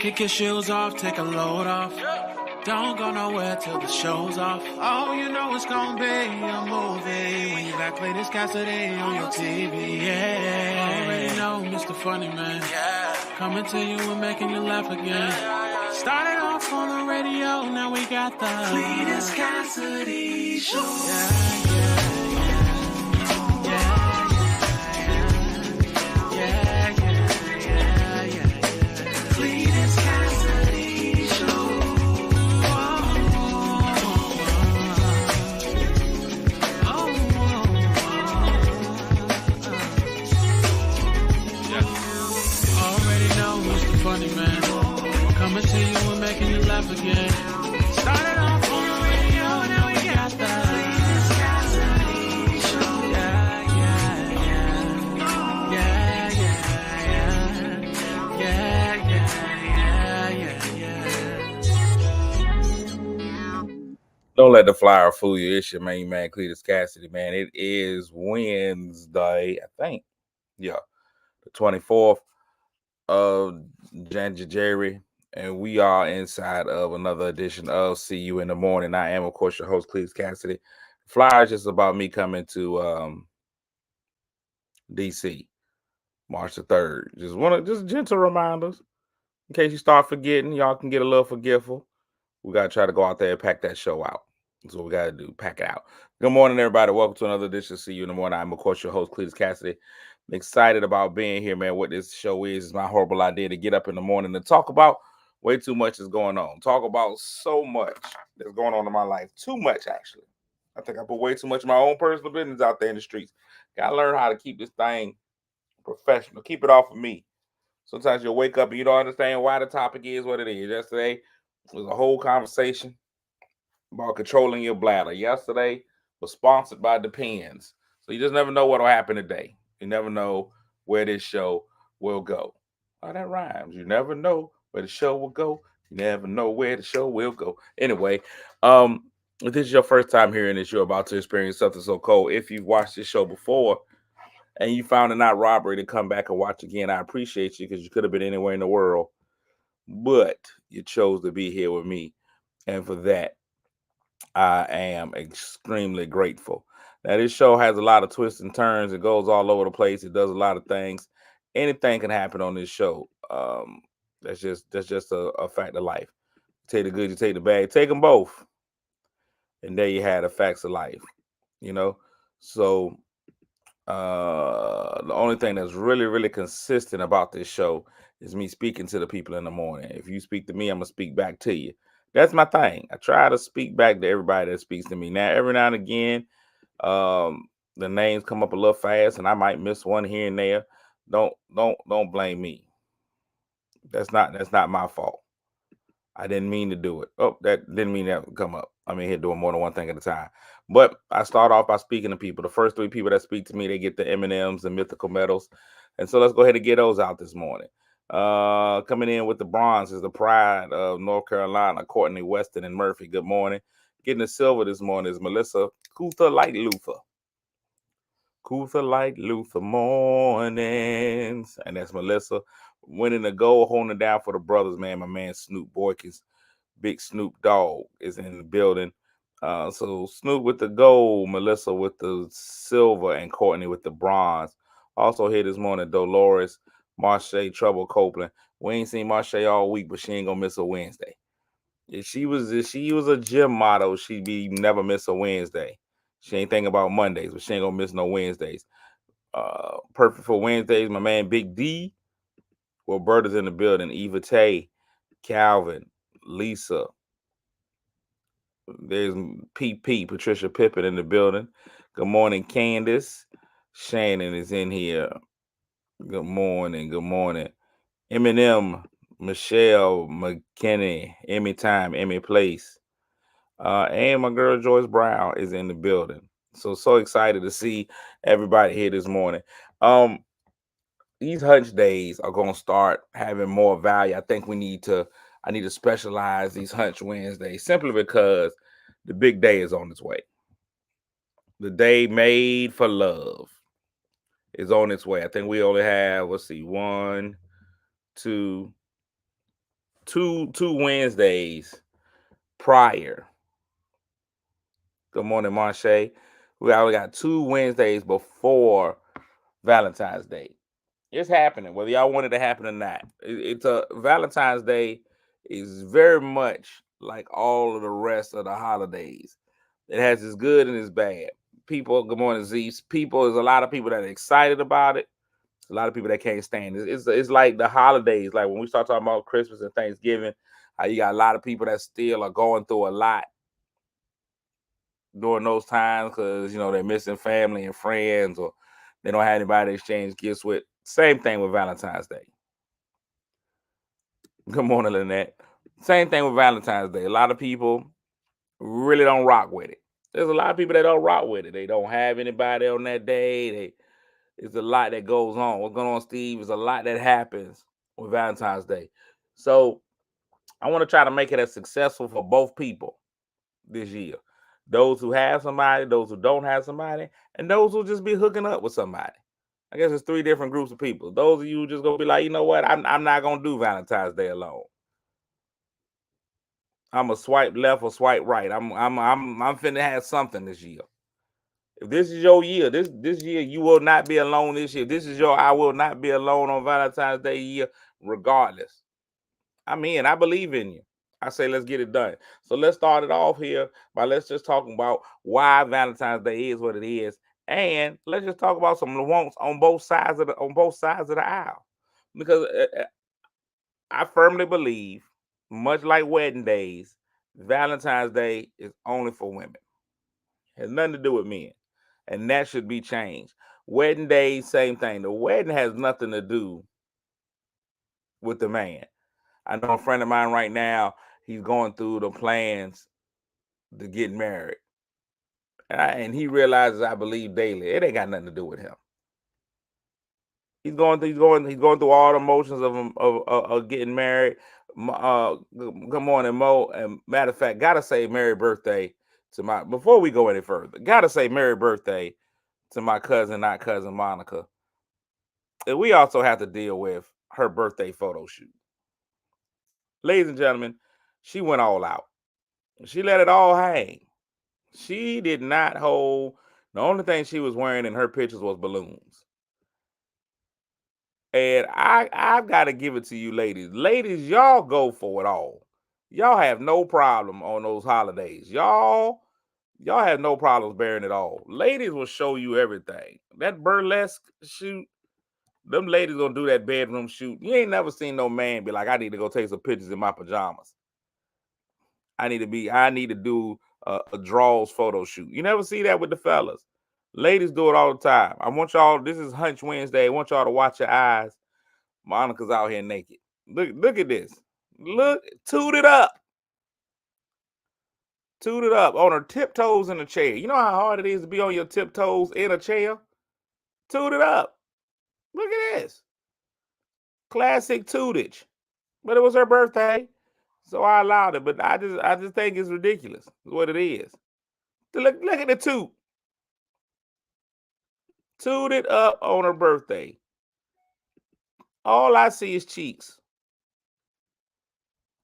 Kick your shoes off, take a load off. Don't go nowhere till the show's off. Oh, you know it's gonna be a movie when you got Cletus Cassidy on your TV. Yeah, already know Mr. Funny Man. Yeah, coming to you and making you laugh again. Started off on the radio, now we got the Cletus Cassidy Show. Funny Man, coming to you and making you laugh again. Started off on the radio, now we got the Cletus Cassidy Show. Don't let the flyer fool you. It's your main man, Cletus Cassidy, man. It is Wednesday, I think. Yeah, the 24th of January, and we are inside of another edition of See You in the Morning. I am, of course, your host, Cletus Cassidy. Flyer is just about me coming to DC March the 3rd. Just gentle reminders in case you start forgetting. Y'all can get a little forgetful. We got to try to go out there and pack that show out. That's what we got to do, pack it out. Good morning, everybody. Welcome to another edition of See You in the Morning. I'm, of course, your host, Cletus Cassidy. I'm excited about being here, man. What this show is my horrible idea to get up in the morning and talk about way too much is going on. Talk about so much that's going on in my life. Too much, actually. I think I put way too much of my own personal business out there in the streets. Got to learn how to keep this thing professional. Keep it off of me. Sometimes you'll wake up and you don't understand why the topic is what it is. Yesterday was a whole conversation about controlling your bladder. Yesterday was sponsored by Depends. So you just never know what will happen today. You never know where this show will go. Oh, that rhymes. You never know where the show will go. You never know where the show will go. Anyway, if this is your first time hearing this, you're about to experience something so cold. If you've watched this show before and you found it not robbery to come back and watch again, I appreciate you because you could have been anywhere in the world, but you chose to be here with me. And for that, I am extremely grateful. Now, this show has a lot of twists and turns. It goes all over the place. It does a lot of things. Anything can happen on this show. That's just a fact of life. You take the good, you take the bad. Take them both. And there you had the facts of life. You know? So, the only thing that's really, really consistent about this show is me speaking to the people in the morning. If you speak to me, I'm going to speak back to you. That's my thing. I try to speak back to everybody that speaks to me. Now, every now and again, the names come up a little fast, and I might miss one here and there. Don't blame me. That's not my fault. I didn't mean to do it. Oh, that didn't mean that would come up. I'm in here doing more than one thing at a time. But I start off by speaking to people. The first 3 people that speak to me, they get the M&Ms and mythical medals. And so let's go ahead and get those out this morning. Coming in with the bronze is the pride of North Carolina, Courtney Weston and Murphy. Good morning. Getting the silver this morning is Melissa Kutha Light Luther. Kutha Light Luther mornings. And that's Melissa. Winning the gold, holding it down for the brothers, man. My man Snoop Boykins, Big Snoop Dogg is in the building. So Snoop with the gold, Melissa with the silver, and Courtney with the bronze. Also here this morning, Dolores Marche Trouble Copeland. We ain't seen Marche all week, but she ain't gonna miss a Wednesday. If she was a gym model, she'd be never miss a Wednesday. She ain't thinking about Mondays, but she ain't gonna miss no Wednesdays. Perfect for Wednesdays, my man Big D. Roberta's in the building. Eva Tay, Calvin, Lisa. There's PP, Patricia Pippin in the building. Good morning, Candace. Shannon is in here. Good morning. Good morning. Eminem, Michelle McKinney, Emmy Time, Emmy Place. And my girl Joyce Brown is in the building. So excited to see everybody here this morning. These Hunch days are going to start having more value. I think I need to specialize these Hunch Wednesdays simply because the big day is on its way. The day made for love is on its way. I think we only have, 1, 2, two Wednesdays prior. Good morning, Marche. We got 2 Wednesdays before Valentine's Day. It's happening, whether y'all want it to happen or not. It's a Valentine's Day is very much like all of the rest of the holidays. It has its good and its bad. People, good morning, Zeus. People, there's a lot of people that are excited about it. A lot of people that can't stand it. It's like the holidays, like when we start talking about Christmas and Thanksgiving, how you got a lot of people that still are going through a lot during those times because they're missing family and friends, or they don't have anybody to exchange gifts with. Same thing with Valentine's Day. Good morning, Lynette. Same thing with Valentine's Day. A lot of people really don't rock with it. There's a lot of people that don't rock with it. They don't have anybody on that day. It's a lot that goes on. What's going on, Steve? There's a lot that happens with Valentine's Day. So I want to try to make it as successful for both people this year. Those who have somebody, those who don't have somebody, and those who just be hooking up with somebody. I guess it's 3 different groups of people. Those of you who just gonna be like, you know what? I'm not gonna do Valentine's Day alone. I'm a swipe left or swipe right. I'm finna have something this year. If this is your year, this year you will not be alone this year. This is your I will not be alone on Valentine's Day year, regardless. I'm in. I believe in you. I say let's get it done. So let's start it off here by let's just talk about why Valentine's Day is what it is, and let's just talk about some of the wants on both sides of the aisle. Because I firmly believe, much like wedding days, Valentine's Day is only for women. It has nothing to do with men, and that should be changed. Wedding days, same thing. The wedding has nothing to do with the man. I know a friend of mine right now. He's going through the plans to get married, and he realizes, I believe daily, it ain't got nothing to do with him. He's going through all the emotions of getting married. Good morning, Mo. And matter of fact, gotta say Merry birthday to my, before we go any further, gotta say Merry birthday to my cousin, not cousin Monica. And we also have to deal with her birthday photo shoot. Ladies and gentlemen, she went all out. She let it all hang. She did not hold. The only thing she was wearing in her pictures was balloons. And I've got to give it to you, ladies. Ladies, y'all go for it all. Y'all have no problem on those holidays. Y'all have no problems bearing it all. Ladies will show you everything. That burlesque shoot, them ladies gonna do that bedroom shoot. You ain't never seen no man be like, I need to go take some pictures in my pajamas. I need to do a draws photo shoot. You never see that with the fellas. Ladies do it all the time. I want y'all, this is Hunch Wednesday. I want y'all to watch your eyes. Monica's out here naked. Look at this. Look, toot it up. Toot it up on her tiptoes in a chair. You know how hard it is to be on your tiptoes in a chair? Toot it up. Look at this. Classic tootage. But it was her birthday, so I allowed it. But I just think it's ridiculous. Is what it is. Look at the toot. Toot it up on her birthday. All I see is cheeks.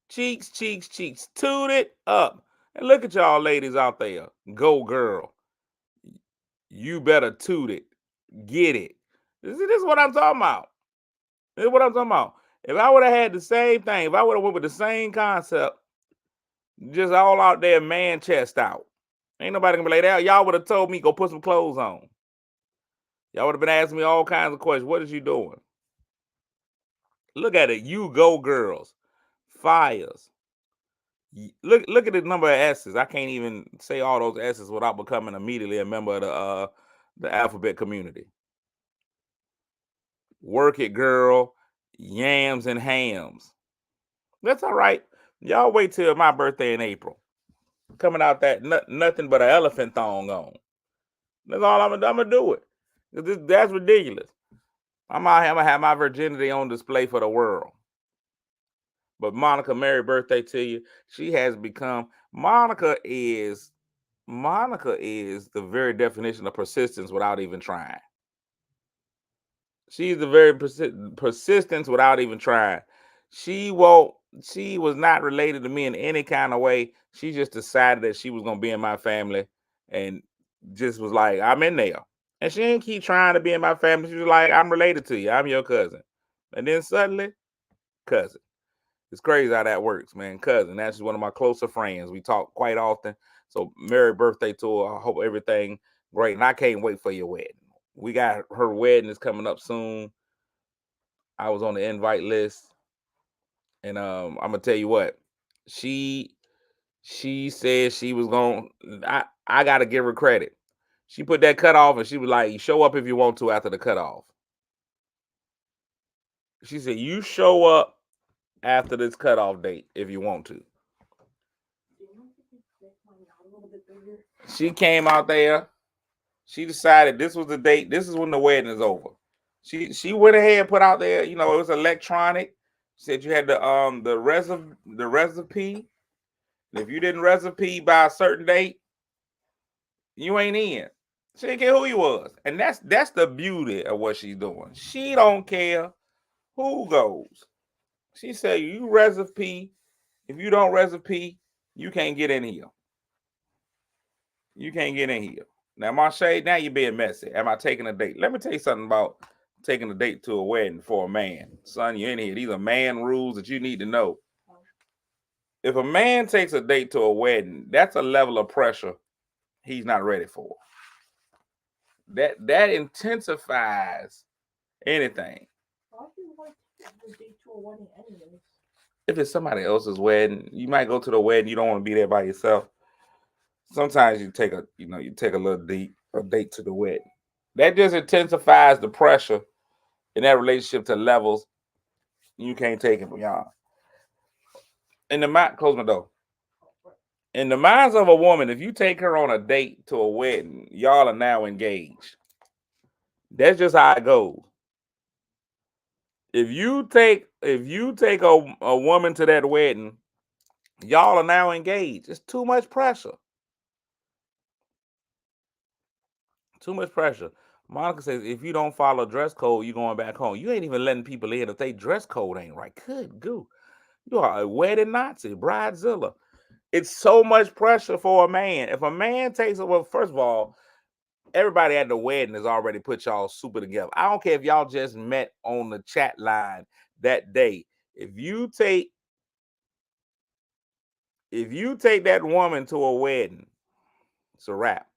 Cheeks, cheeks, cheeks. Toot it up. And look at y'all ladies out there. Go girl. You better toot it. Get it. This is what I'm talking about. This is what I'm talking about. If I would have had the same thing, if I would have went with the same concept, just all out there, man chest out. Ain't nobody gonna be like that. Y'all would have told me go put some clothes on. Y'all would have been asking me all kinds of questions. What is you doing? Look at it. You go girls. Fires. Look at the number of S's. I can't even say all those S's without becoming immediately a member of the alphabet community. Work it, girl. Yams and hams. That's all right. Y'all wait till my birthday in April. Coming out that nothing but an elephant thong on. That's all I'm gonna do it. That's ridiculous. I'm gonna have my virginity on display for the world. But Monica, merry birthday to you. She has become Monica is the very definition of persistence without even trying. She's the very persistence without even trying. She won't she was not related to me in any kind of way. She just decided that she was gonna be in my family, and just was like, I'm in there. And she didn't keep trying to be in my family. She was like, I'm related to you. I'm your cousin. And then suddenly, cousin. It's crazy how that works, man. Cousin. That's just one of my closer friends. We talk quite often. So merry birthday to her. I hope everything great. And I can't wait for your wedding. We got her wedding is coming up soon. I was on the invite list. And I'm gonna tell you what, she she said she was going. I gotta give her credit. She put that cutoff, and she was like, "You show up if you want to after the cutoff." She said, "You show up after this cutoff date if you want to." She came out there. She decided this was the date. This is when the wedding is over. She went ahead and put out there. You know, it was electronic. Said you had the recipe. If you didn't recipe by a certain date, you ain't in. She didn't care who you was. And that's the beauty of what she's doing. She don't care who goes. She said, you recipe. If you don't recipe, you can't get in here. You can't get in here. Now, Marche, now you're being messy. Am I taking a date? Let me tell you something about taking a date to a wedding for a man. Son, you're in here. These are man rules that you need to know. If a man takes a date to a wedding, that's a level of pressure he's not ready for. That intensifies anything. Why do you want to take a date to a wedding anyways? If it's somebody else's wedding, you might go to the wedding. You don't want to be there by yourself. Sometimes you take a little date to the wedding. That just intensifies the pressure in that relationship to levels you can't take it from y'all. In the mind, close my door. In the minds of a woman, if you take her on a date to a wedding, y'all are now engaged. That's just how it goes. If you take a woman to that wedding, y'all are now engaged. It's too much pressure. Too much pressure. Monica says if you don't follow dress code, you're going back home. You ain't even letting people in if they dress code ain't right. Good goo. You are a wedding Nazi, bridezilla. It's so much pressure for a man. If a man takes it, well, first of all, everybody at the wedding has already put y'all super together. I don't care if y'all just met on the chat line that day. If you take that woman to a wedding, it's a wrap.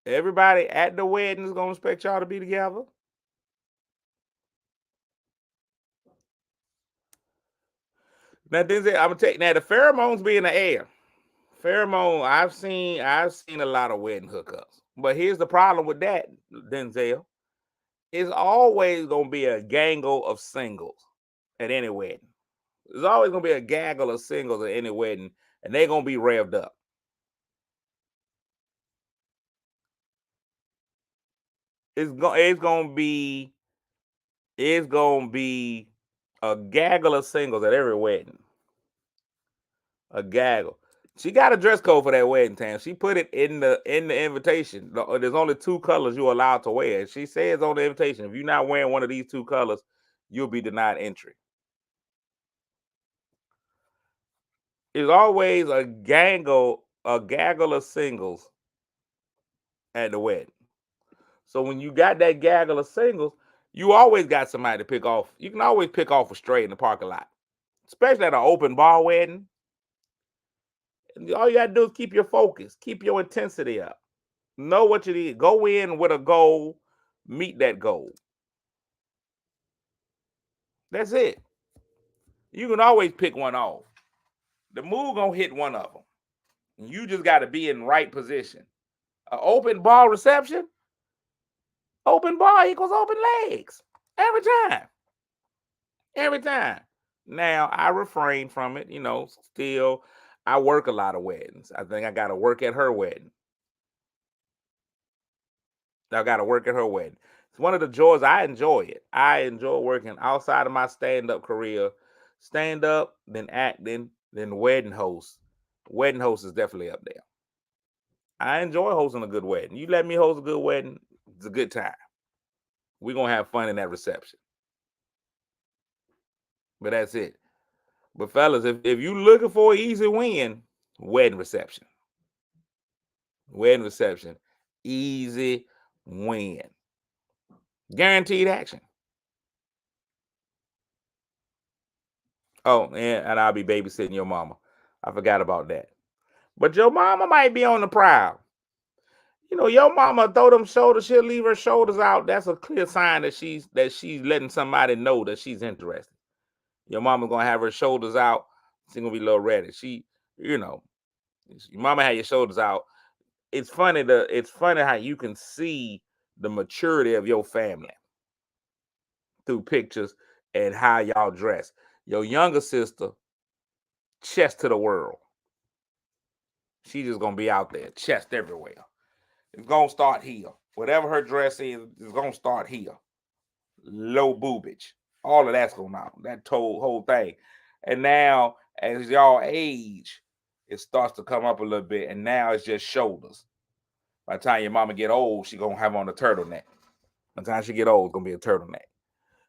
Everybody at the wedding is gonna expect y'all to be together. Now, I'm gonna take now the pheromones be in the air. Pheromone, I've seen a lot of wedding hookups. But here's the problem with that, Denzel. It's always gonna be a gangle of singles at any wedding. There's always gonna be a gaggle of singles at any wedding, and they're gonna be revved up. It's gonna be a gaggle of singles at every wedding. A gaggle. She got a dress code for that wedding, Tam. She put it in the invitation. There's only two colors you're allowed to wear. She says on the invitation, if you're not wearing one of these two colors, you'll be denied entry. It's always a gaggle of singles at the wedding. So when you got that gaggle of singles, you always got somebody to pick off. You can always pick off a stray in the parking lot, especially at an open bar wedding. All you gotta do is keep your focus, keep your intensity up. Know what you need. Go in with a goal, meet that goal. That's it. You can always pick one off. The move gonna hit one of them. You just got to be in right position. An open ball reception, open ball equals open legs every time. Every time. Now I refrain from it. Still, I work a lot of weddings. I think I got to work at her wedding. I got to work at her wedding. It's one of the joys. I enjoy it. I enjoy working outside of my stand-up career. Stand-up, then acting, then wedding host. Wedding host is definitely up there. I enjoy hosting a good wedding. You let me host a good wedding, it's a good time. We're going to have fun in that reception. But that's it. But fellas, if you looking for an easy win, wedding reception. Wedding reception. Easy win. Guaranteed action. Oh, and I'll be babysitting your mama. I forgot about that. But your mama might be on the prowl. You know, your mama throw them shoulders, she'll leave her shoulders out. That's a clear sign that she's letting somebody know that she's interested. Your mama gonna have her shoulders out. She's gonna be a little ready. You know, your mama had your shoulders out. It's funny how you can see the maturity of your family through pictures and how y'all dress. Your younger sister, chest to the world. She just gonna be out there, chest everywhere. It's gonna start here. Whatever her dress is, it's gonna start here. Low boobage. All of that's going out. That whole thing. And now, as y'all age, it starts to come up a little bit, and now it's just shoulders. By the time your mama get old, she gonna have on a turtleneck. By the time she get old, it's gonna be a turtleneck.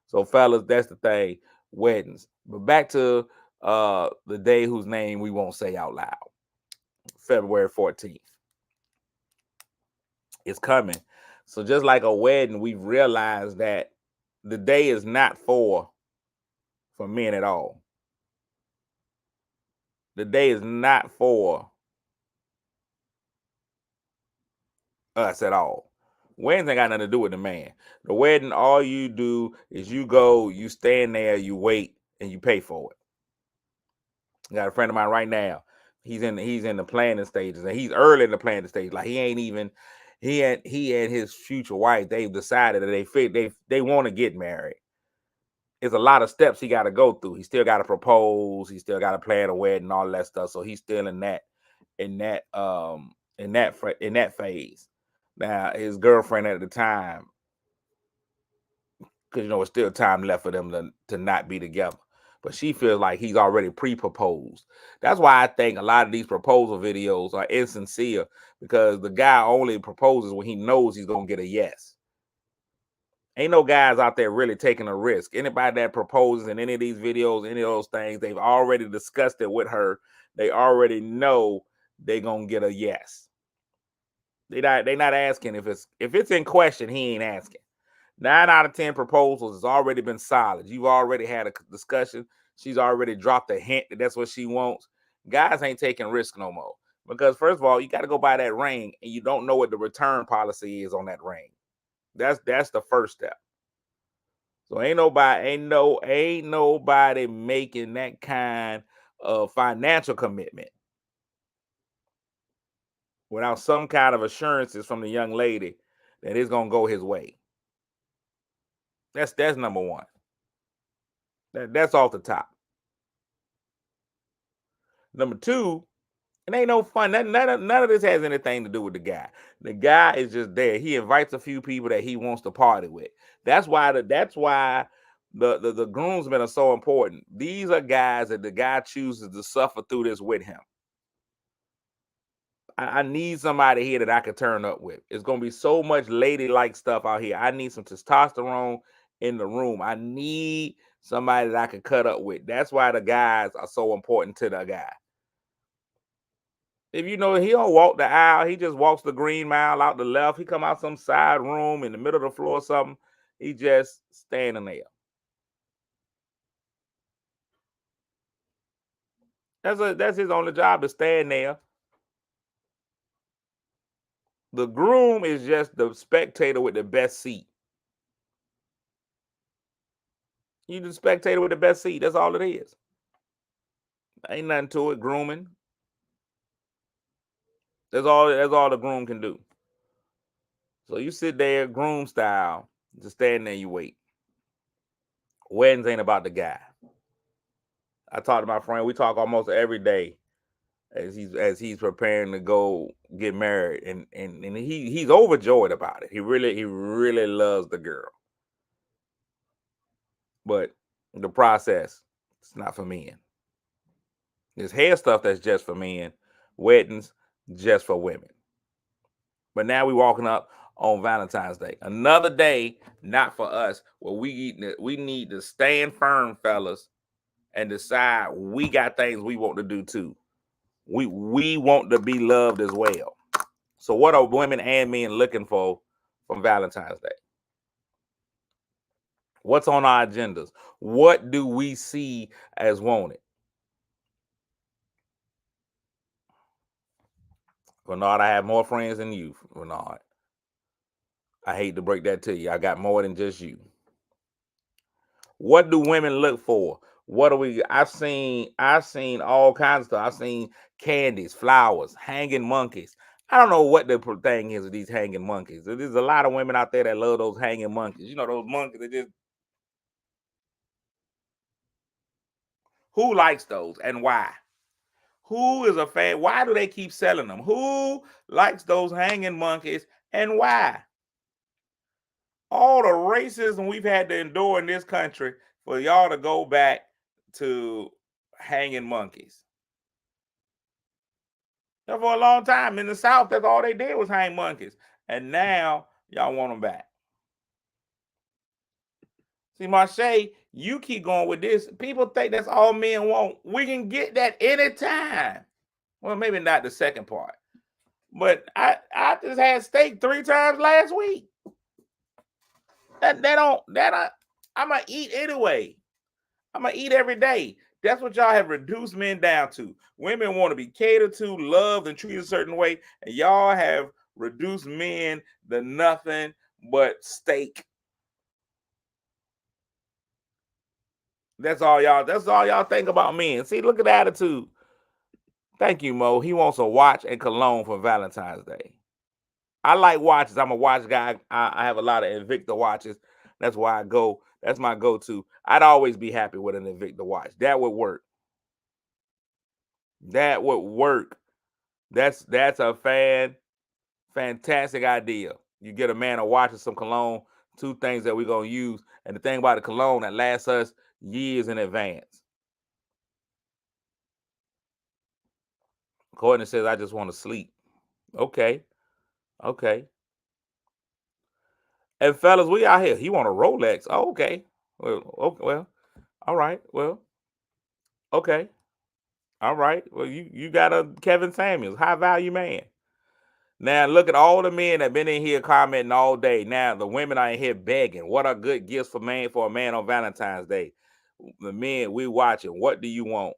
So, fellas, that's the thing. Weddings. But back to the day whose name we won't say out loud. February 14th. It's coming. So just like a wedding, we've realized that the day is not for men at all. The day is not for us at all. Weddings ain't got nothing to do with the man. The wedding, all you do is you go, you stand there, you wait, and you pay for it. I got a friend of mine right now. He's in the planning stages, and he's early in the planning stage. Like he and his future wife, they've decided that they want to get married. It's a lot of steps he got to go through. He still got to propose. He still got to plan a wedding, all that stuff. So he's still in that phase. Now his girlfriend at the time, because it's still time left for them to not be together. But she feels like he's already pre-proposed. That's why I think a lot of these proposal videos are insincere, because the guy only proposes when he knows he's gonna get a yes. Ain't no guys out there really taking a risk. Anybody that proposes in any of these videos, any of those things, they've already discussed it with her. They already know they're gonna get a yes. They not asking if it's in question. He ain't asking. 9 out of 10 proposals has already been solid. You've already had a discussion. She's already dropped a hint that that's what she wants. Guys ain't taking risk no more, because first of all, you got to go buy that ring, and you don't know what the return policy is on that ring. That's the first step. So ain't nobody making that kind of financial commitment without some kind of assurances from the young lady that it's gonna go his way. That's number one. That's off the top. Number two, it ain't no fun. None of this has anything to do with the guy. The guy is just there. He invites a few people that he wants to party with. That's why the groomsmen are so important. These are guys that the guy chooses to suffer through this with him. I need somebody here that I could turn up with. It's gonna be so much ladylike stuff out here. I need some testosterone in the room. I need somebody that I can cut up with. That's why the guys are so important to the guy. If he don't walk the aisle, he just walks the green mile out the left. He come out some side room in the middle of the floor or something. He just standing there. That's his only job, to stand there. The groom is just the spectator with the best seat. You the spectator with the best seat. That's all it is. Ain't nothing to it. Grooming. That's all the groom can do. So you sit there, groom style, just stand there, you wait. Weddings ain't about the guy. I talk to my friend. We talk almost every day as he's preparing to go get married, and he's overjoyed about it. He really loves the girl, but the process, it's not for men. There's hair stuff that's just for men. Weddings just for women. But now we walking up on Valentine's Day, another day not for us, where we need to stand firm, fellas, and decide we got things we want to do too. We want to be loved as well. So what are women and men looking for from Valentine's Day? What's on our agendas? What do we see as wanted? Bernard, I have more friends than you, Bernard. I hate to break that to you. I got more than just you. What do women look for? What do we? I've seen all kinds of stuff. I've seen candies, flowers, hanging monkeys. I don't know what the thing is with these hanging monkeys. There's a lot of women out there that love those hanging monkeys. You know those monkeys that just. Who likes those and why? Who is a fan? Why do they keep selling them? Who likes those hanging monkeys and why? All the racism we've had to endure in this country for y'all to go back to hanging monkeys. So for a long time in the South, that's all they did was hang monkeys. And now y'all want them back. See, Marche, you keep going with this. People think that's all men want. We can get that anytime. Well, maybe not the second part. But I just had steak 3 times last week. I'm gonna eat anyway. I'm gonna eat every day. That's what y'all have reduced men down to. Women want to be catered to, loved, and treated a certain way, and y'all have reduced men to nothing but steak. That's all y'all think about men. See, look at the attitude. Thank you, Mo. He wants a watch and cologne for Valentine's Day. I like watches. I'm a watch guy. I have a lot of Invicta watches. That's why I go. That's my go-to. I'd always be happy with an Invicta watch. That would work. That would work. That's a fantastic idea. You get a man a watch and some cologne, 2 things that we're gonna use. And the thing about the cologne that lasts us years in advance. Courtney says, I just want to sleep. Okay. Okay. And fellas, we out here. He want a Rolex. Oh, okay. Well, okay, well, all right. Well, okay. All right. Well, you got a Kevin Samuels, high value man. Now look at all the men that been in here commenting all day. Now the women are in here begging. What are good gifts for a man on Valentine's Day? The men we watching. What do you want?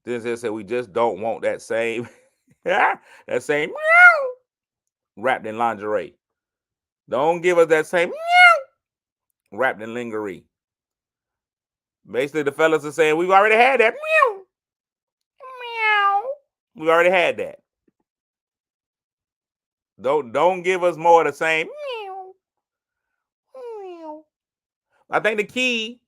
This is said we just don't want that same that same meow wrapped in lingerie. Don't give us that same meow wrapped in lingerie. Basically, the fellas are saying we've already had that meow. Meow. We already had that. Don't give us more of the same meow. Meow. I think the key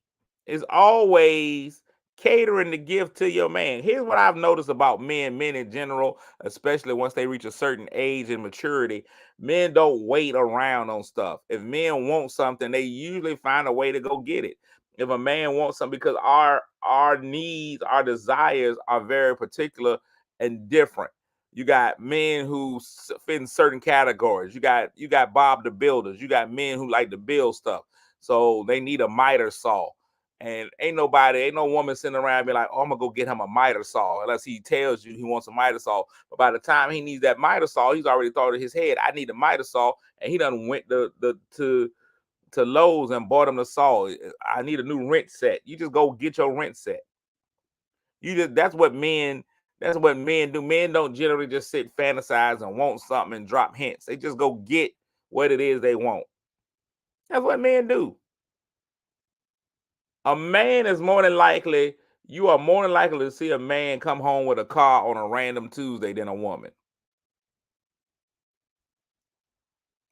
is always catering the gift to your man. Here's what I've noticed about men in general, especially once they reach a certain age and maturity. Men don't wait around on stuff. If men want something, they usually find a way to go get it. If a man wants something, because our needs, our desires are very particular and different. You got men who fit in certain categories. You got Bob the Builders. You got men who like to build stuff. So they need a miter saw. And ain't no woman sitting around be like, oh, I'm gonna go get him a miter saw, unless he tells you he wants a miter saw. But by the time he needs that miter saw, he's already thought in his head, I need a miter saw, and he done went to Lowe's and bought him the saw. I need a new wrench set. You just go get your wrench set. That's what men do. Men don't generally just sit, fantasize, and want something and drop hints. They just go get what it is they want. That's what men do. A man is more than likely, you are more than likely to see a man come home with a car on a random Tuesday than a woman.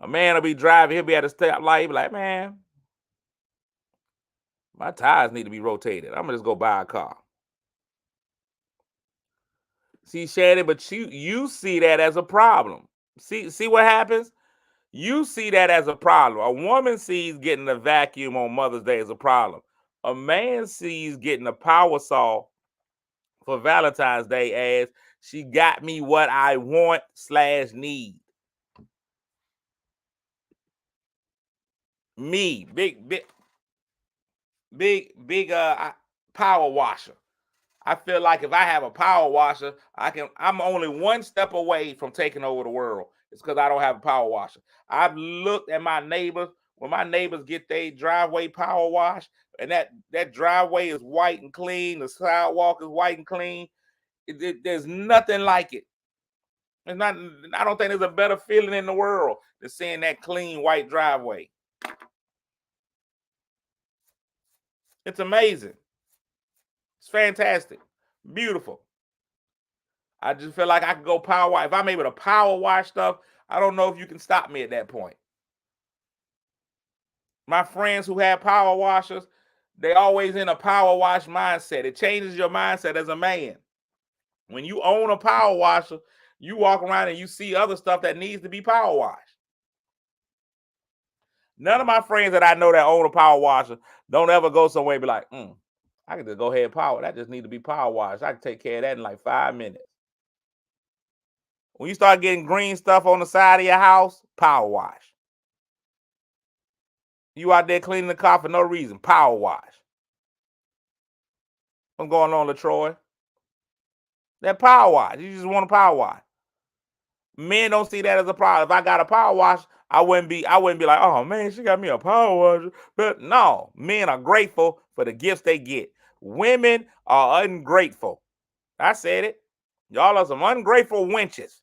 A man will be driving, he'll be at a stoplight, he'll be like, man, my tires need to be rotated. I'm gonna just go buy a car. See, Shannon, but you see that as a problem. See what happens? You see that as a problem. A woman sees getting a vacuum on Mother's Day as a problem. A man sees getting a power saw for Valentine's Day as she got me what I want/need. Me, big. big power washer. I feel like if I have a power washer, I'm only one step away from taking over the world. It's because I don't have a power washer. I've looked at my neighbors. When my neighbors get their driveway power wash, and that driveway is white and clean, the sidewalk is white and clean. There's nothing like it. It's not. I don't think there's a better feeling in the world than seeing that clean white driveway. It's amazing. It's fantastic. Beautiful. I just feel like I could go power wash. If I'm able to power wash stuff, I don't know if you can stop me at that point. My friends who have power washers, they always in a power wash mindset. It changes your mindset as a man. When you own a power washer, you walk around and you see other stuff that needs to be power washed. None of my friends that I know that own a power washer don't ever go somewhere and be like, I can just go ahead and power. That just need to be power washed. I can take care of that in like 5 minutes. When you start getting green stuff on the side of your house, power wash. You out there cleaning the car for no reason, power wash. What's going on, LaTroy? That power wash. You just want a power wash. Men don't see that as a problem. If I got a power wash, I wouldn't be like, oh man, she got me a power washer. But no, men are grateful for the gifts they get. Women are ungrateful. I said it. Y'all are some ungrateful wenches.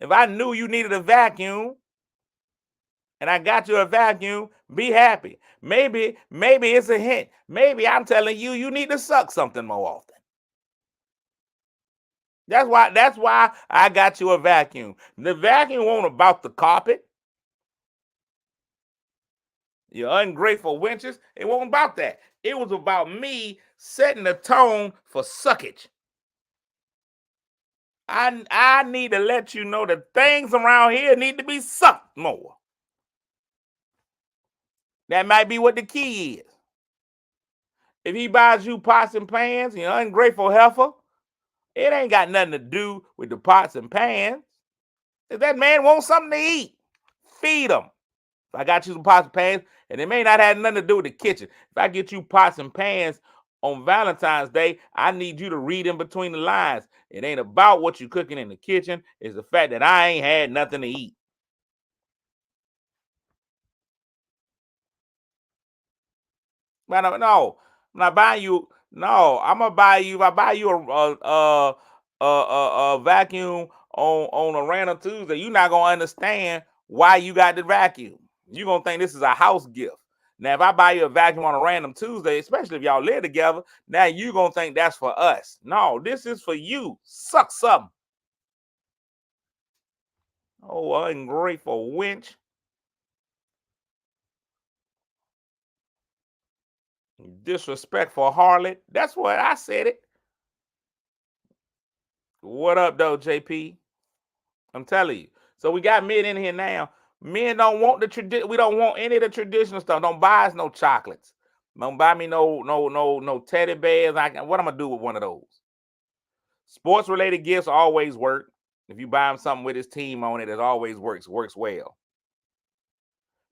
If I knew you needed a vacuum and I got you a vacuum, be happy. Maybe it's a hint. Maybe I'm telling you, you need to suck something more often. That's why I got you a vacuum. The vacuum wasn't about the carpet. You ungrateful wenches. It wasn't about that. It was about me setting the tone for suckage. I need to let you know that things around here need to be sucked more. That might be what the key is. If he buys you pots and pans, you ungrateful heifer, it ain't got nothing to do with the pots and pans. If that man wants something to eat, feed him. If I got you some pots and pans, and it may not have nothing to do with the kitchen. If I get you pots and pans on Valentine's Day, I need you to read in between the lines. It ain't about what you're cooking in the kitchen. It's the fact that I ain't had nothing to eat. No, I'm not buying you. No, I'm gonna buy you. If I buy you a vacuum on a random Tuesday, you're not gonna understand why you got the vacuum. You're gonna think this is a house gift. Now, if I buy you a vacuum on a random Tuesday, especially if y'all live together, now you're gonna think that's for us. No, this is for you. Suck something. Oh, ungrateful wench. Disrespectful harlot. That's what I said it. What up, though, JP? I'm telling you. So we got men in here now. Men don't want the tradition. We don't want any of the traditional stuff. Don't buy us no chocolates. Don't buy me no teddy bears. What I'm gonna do with one of those? Sports related gifts always work. If you buy him something with his team on it, it always works well.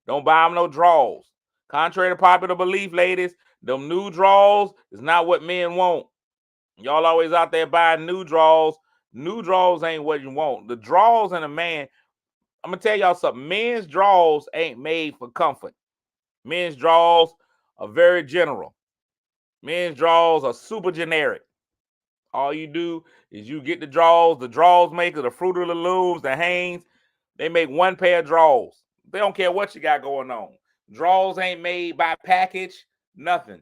Don't buy him no drawers. Contrary to popular belief, ladies, them new drawers is not what men want. Y'all always out there buying new drawers. New drawers ain't what you want. The drawers in a man, I'm gonna tell y'all something. Men's drawers ain't made for comfort. Men's drawers are very general. Men's drawers are super generic. All you do is you get the draws maker, the Fruit of the Looms, the Hanes, they make one pair of drawers. They don't care what you got going on. Drawers ain't made by package, nothing.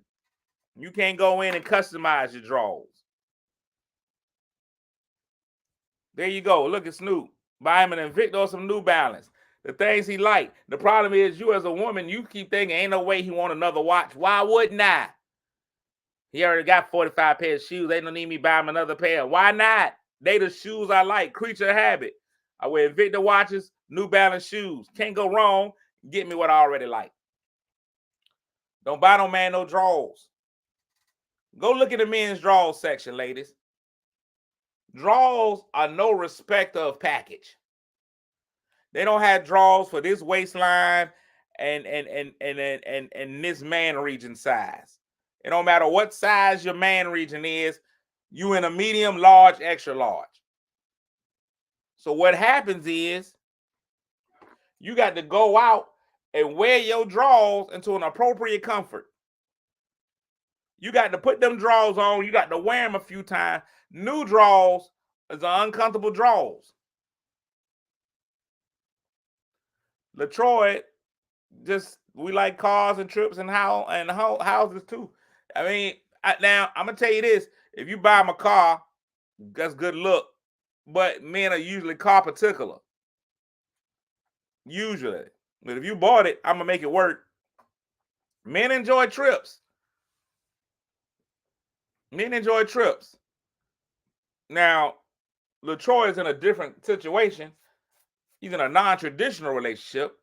You can't go in and customize your drawers. There you go. Look at Snoop. Buy him an Invicta or some New Balance. The things he like. The problem is you as a woman, you keep thinking ain't no way he want another watch. Why wouldn't I? He already got 45 pairs of shoes. They don't need me buy him another pair. Why not? They the shoes I like. Creature of habit. I wear Invicta watches, New Balance shoes. Can't go wrong. Get me what I already like. Don't buy no man no drawers. Go look at the men's drawers section, ladies. Drawers are no respect of package. They don't have drawers for this waistline and this man region size. It don't matter what size your man region is, you in a medium, large, extra large. So what happens is you got to go out and wear your drawers into an appropriate comfort. You got to put them drawers on. You got to wear them a few times. New drawers is uncomfortable drawers. LaTroy, just we like cars and trips and houses too. I mean, now I'm gonna tell you this: if you buy my car, that's good look. But men are usually car particular. Usually, but if you bought it, I'm gonna make it work. Men enjoy trips. Men enjoy trips. Now, LaTroy is in a different situation. He's in a non-traditional relationship.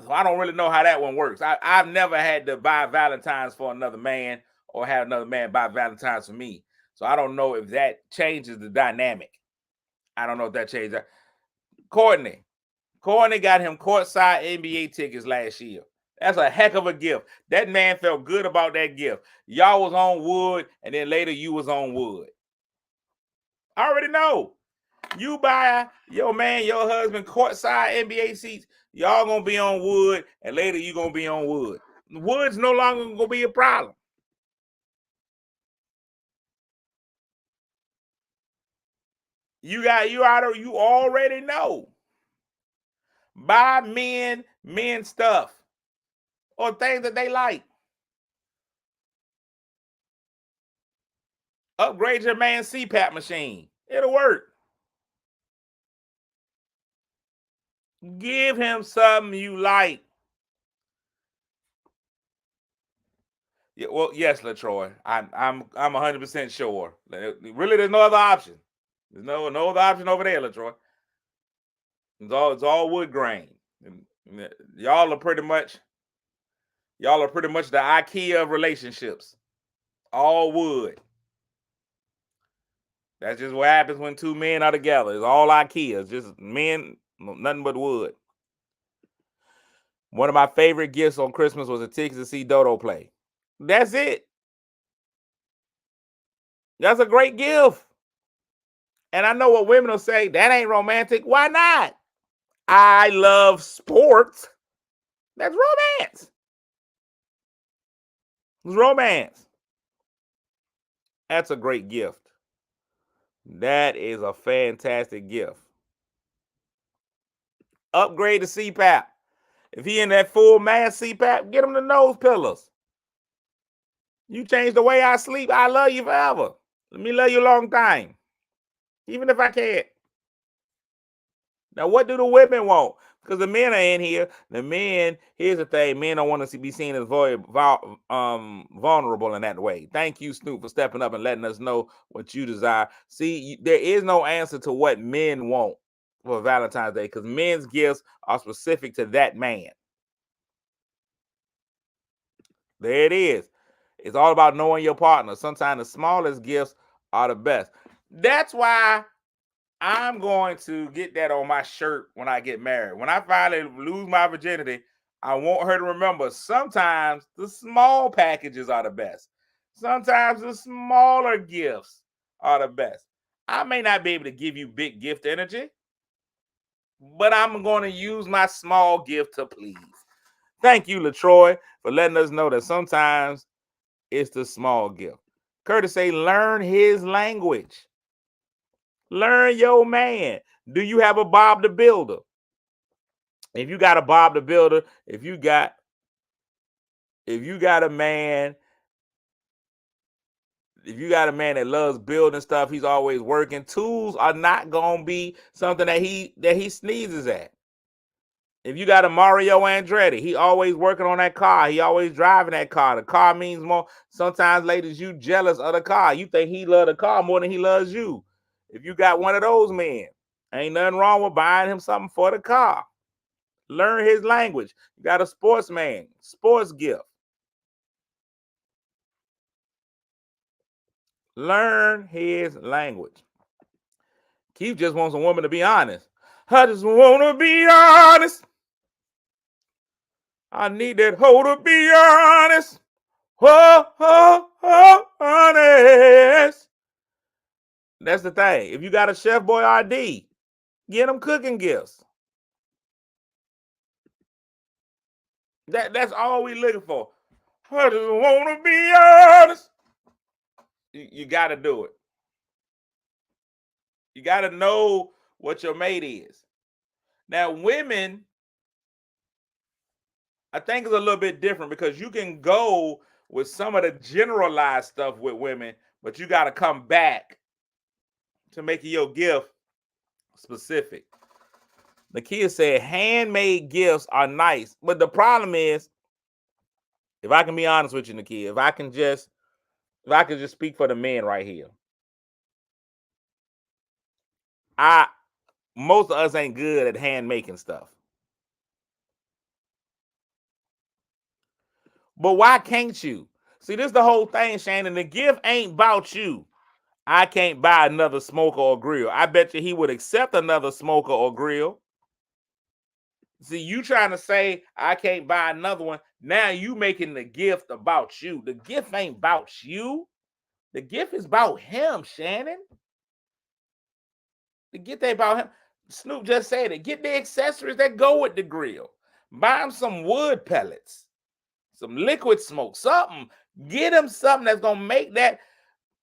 So I don't really know how that one works. I've never had to buy Valentine's for another man or have another man buy Valentine's for me. So I don't know if that changes the dynamic. I don't know if that changes that. Courtney got him courtside NBA tickets last year. That's a heck of a gift. That man felt good about that gift. Y'all was on wood, and then later you was on wood. I already know. You buy your man, your husband, courtside NBA seats, y'all gonna be on wood, and later you gonna be on wood. Wood's no longer gonna be a problem. You already know. Buy men stuff or things that they like. Upgrade your man's CPAP machine. It'll work. Give him something you like. Yeah, well, yes, LaTroy. I'm 100% sure. Really, there's no other option. There's no other option over there, LaTroy. It's all wood grain. And y'all are pretty much the IKEA of relationships. All wood. That's just what happens when two men are together. It's all IKEA. It's just men, nothing but wood. One of my favorite gifts on Christmas was a ticket to see Dodo play. That's it. That's a great gift. And I know what women will say, that ain't romantic. Why not? I love sports. That's romance. It's romance. That's a great gift. That is a fantastic gift. Upgrade the CPAP. If he in that full mass CPAP, get him the nose pillows. You change the way I sleep, I love you forever. Let me love you a long time. Even if I can't. Now, what do the women want? Because the men are in here. The men, here's the thing, men don't want to be seen as vulnerable in that way. Thank you, Snoop, for stepping up and letting us know what you desire. See, there is no answer to what men want for Valentine's Day because men's gifts are specific to that man. There it is. It's all about knowing your partner. Sometimes the smallest gifts are the best. That's why I'm going to get that on my shirt when I get married. When I finally lose my virginity, I want her to remember sometimes the small packages are the best. Sometimes the smaller gifts are the best. I may not be able to give you big gift energy, but I'm going to use my small gift to please. Thank you, LaTroy, for letting us know that sometimes it's the small gift. Curtis say, learn his language. Learn your man. Do you have a Bob the Builder? If you got a Bob the Builder, if you got a man, that loves building stuff, he's always working. Tools are not gonna be something that he sneezes at. If you got a Mario Andretti, he always working on that car. He always driving that car. The car means more. Sometimes, ladies, you jealous of the car. You think he love the car more than he loves you. If you got one of those men, ain't nothing wrong with buying him something for the car. Learn his language. You got a sportsman, sports gift. Learn his language. Keith just wants a woman to be honest. I just want to be honest. I need that hoe to be honest. Honest. That's the thing. If you got a Chef Boyardee, get them cooking gifts. That's all we looking for. I just want to be honest. You got to do it. You got to know what your mate is. Now, women, I think it's a little bit different because you can go with some of the generalized stuff with women, but you got to come back to make your gift specific. The kids said handmade gifts are nice, but the problem is, if I can be honest with you, Nakia, if I can just speak for the men right here, most of us ain't good at hand making stuff. But why can't you? See, this is the whole thing, Shannon. The gift ain't about you. I can't buy another smoker or grill. I bet you he would accept another smoker or grill. See, you trying to say I can't buy another one. Now you making the gift about you. The gift ain't about you. The gift is about him, Shannon. The gift ain't about him. Snoop just said it. Get the accessories that go with the grill. Buy him some wood pellets, some liquid smoke, something. Get him something that's gonna make that.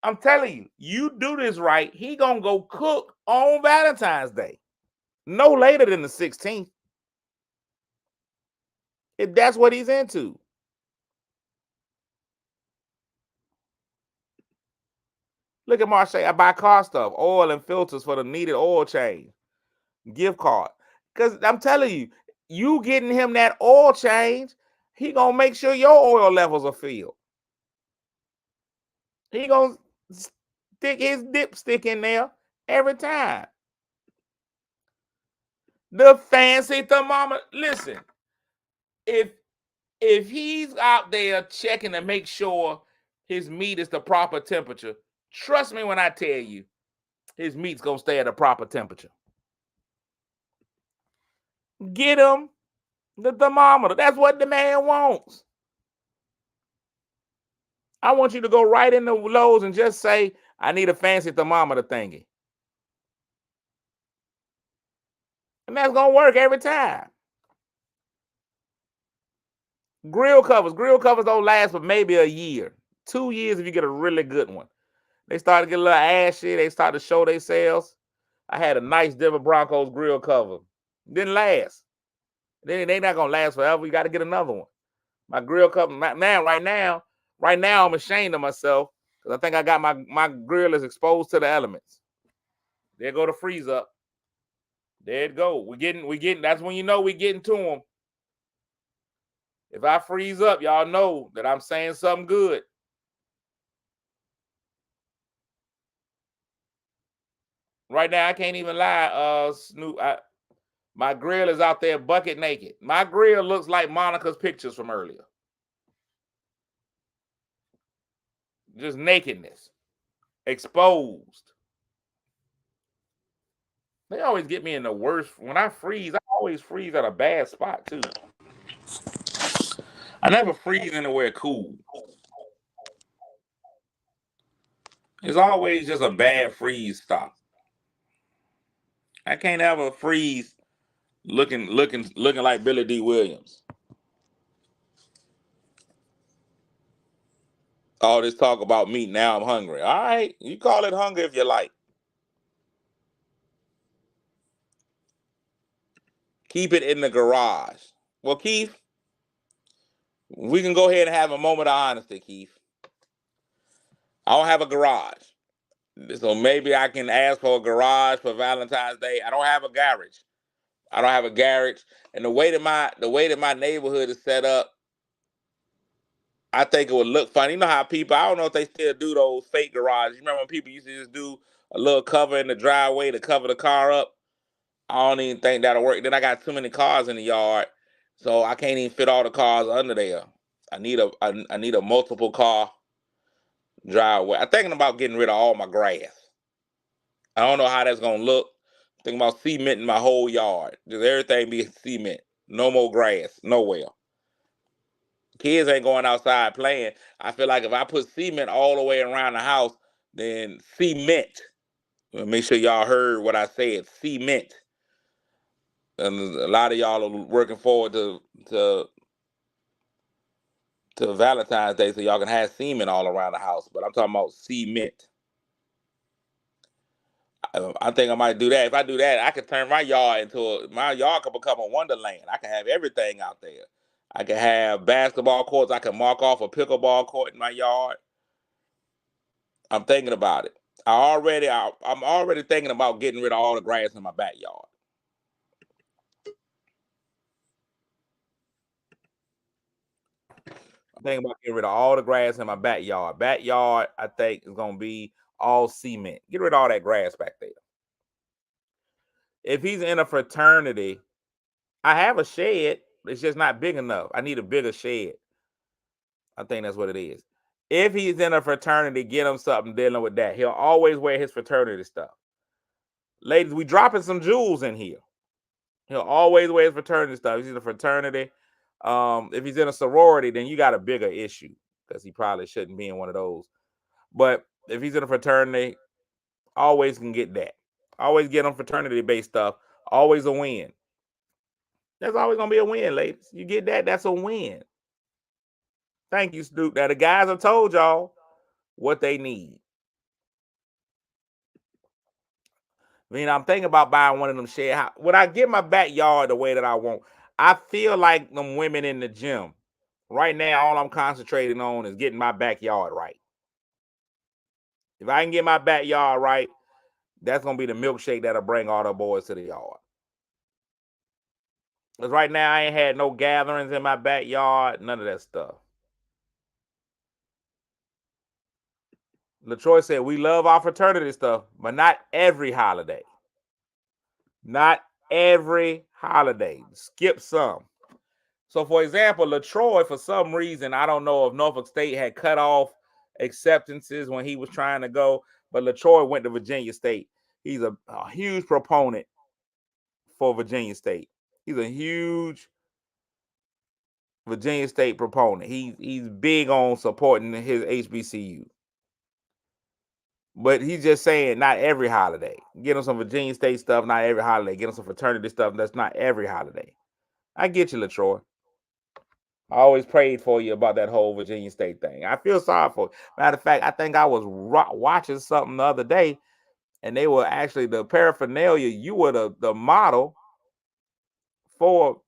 I'm telling you, you do this right, he gonna go cook on Valentine's Day. No later than the 16th. If that's what he's into. Look at Marche. I buy car stuff, oil and filters for the needed oil change, gift card. Because I'm telling you, you getting him that oil change, he gonna make sure your oil levels are filled. He gonna stick his dipstick in there every time. The fancy thermometer. Listen, if he's out there checking to make sure his meat is the proper temperature, trust me when I tell you, his meat's gonna stay at a proper temperature. Get him the thermometer. That's what the man wants. I want you to go right into Lowe's and just say, I need a fancy thermometer thingy. And that's gonna work every time. Grill covers. Grill covers don't last for maybe a year. 2 years if you get a really good one. They start to get a little ashy. They start to show themselves. I had a nice Denver Broncos grill cover. Didn't last. They not gonna last forever. You got to get another one. My grill cover right now, I'm ashamed of myself because I think I got my grill is exposed to the elements. There go the freeze up. There it go. We getting. That's when you know we getting to them. If I freeze up, y'all know that I'm saying something good. Right now, I can't even lie, Snoop. My grill is out there bucket naked. My grill looks like Monica's pictures from earlier. Just nakedness. Exposed. They always get me in the worst. When I freeze, I always freeze at a bad spot, too. I never freeze anywhere cool. It's always just a bad freeze stop. I can't ever freeze looking like Billy D. Williams. All this talk about meat, now I'm hungry. All right, you call it hunger if you like. Keep it in the garage. Well, Keith, we can go ahead and have a moment of honesty, Keith. I don't have a garage. So maybe I can ask for a garage for Valentine's Day. I don't have a garage. And the way that my neighborhood is set up, I think it would look funny. You know how people, I don't know if they still do those fake garages. You remember when people used to just do a little cover in the driveway to cover the car up? I don't even think that'll work. Then I got too many cars in the yard, so I can't even fit all the cars under there. I need a multiple car driveway. I'm thinking about getting rid of all my grass. I don't know how that's gonna look. Thinking about cementing my whole yard. Just everything be cement. No more grass nowhere. Kids ain't going outside playing. I feel like if I put cement all the way around the house, then cement. Make sure y'all heard what I said. Cement. And a lot of y'all are working forward to Valentine's Day, so y'all can have semen all around the house. But I'm talking about cement. I think I might do that. If I do that, I could turn my yard could become a wonderland. I can have everything out there. I can have basketball courts. I can mark off a pickleball court in my yard. I'm thinking about it. I'm already thinking about getting rid of all the grass in my backyard. I'm thinking about getting rid of all the grass in my backyard. Backyard, I think, is gonna be all cement. Get rid of all that grass back there. If he's in a fraternity, I have a shed. It's just not big enough. I need a bigger shed. I think that's what it is. If he's in a fraternity, get him something dealing with that. He'll always wear his fraternity stuff. Ladies, we dropping some jewels in here. He'll always wear his fraternity stuff. He's in a fraternity. If he's in a sorority, then you got a bigger issue because he probably shouldn't be in one of those. But if he's in a fraternity, always can get that. Always get him fraternity-based stuff. Always a win. That's always gonna be a win, ladies. You get that, that's a win. Thank you, Snoop. Now the guys have told y'all what they need. I mean, I'm thinking about buying one of them shed house. When I get my backyard the way that I want, I feel like them women in the gym. Right now, all I'm concentrating on is getting my backyard right. If I can get my backyard right, that's gonna be the milkshake that'll bring all the boys to the yard. Because right now, I ain't had no gatherings in my backyard, none of that stuff. LaTroy said, we love our fraternity stuff, but not every holiday. Not every holiday. Skip some. So, for example, LaTroy, for some reason, I don't know if Norfolk State had cut off acceptances when he was trying to go, but LaTroy went to Virginia State. He's a huge proponent for Virginia State. He's a huge Virginia State proponent. He's big on supporting his HBCU. But he's just saying not every holiday. Get him some Virginia State stuff, not every holiday. Get him some fraternity stuff, that's not every holiday. I get you, LaTroy. I always prayed for you about that whole Virginia State thing. I feel sorry for you. Matter of fact, I think I was watching something the other day, and they were actually the paraphernalia. You were the model for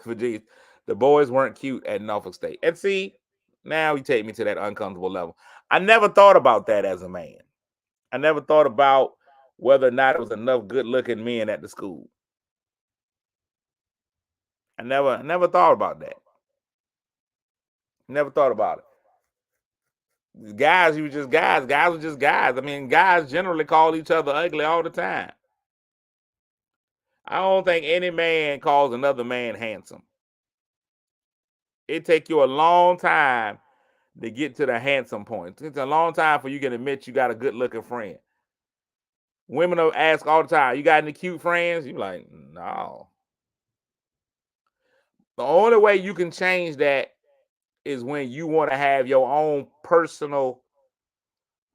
Virginia. The boys weren't cute at Norfolk State. And see, now you take me to that uncomfortable level. I never thought about that as a man. I never thought about whether or not it was enough good-looking men at the school. I never thought about that. Never thought about it. Guys, you were just guys. Guys were just guys. I mean, guys generally call each other ugly all the time. I don't think any man calls another man handsome. It take you a long time to get to the handsome point. It's a long time for you can admit you got a good-looking friend. Women will ask all the time, you got any cute friends? You're like, no. The only way you can change that is when you want to have your own personal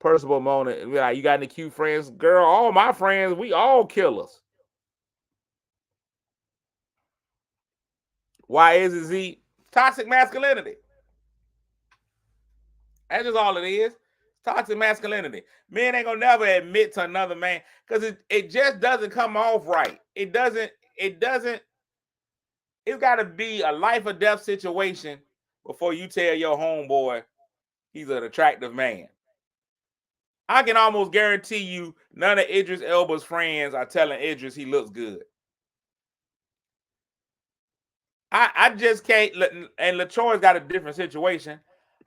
moment. Like, you got any cute friends? Girl, all my friends, we all killers. Why is it, Z? Toxic masculinity. That's just all it is. Toxic masculinity. Men ain't gonna never admit to another man because it just doesn't come off right. It doesn't, it's gotta be a life or death situation before you tell your homeboy he's an attractive man. I can almost guarantee you none of Idris Elba's friends are telling Idris he looks good. I just can't, and LaTroy's got a different situation,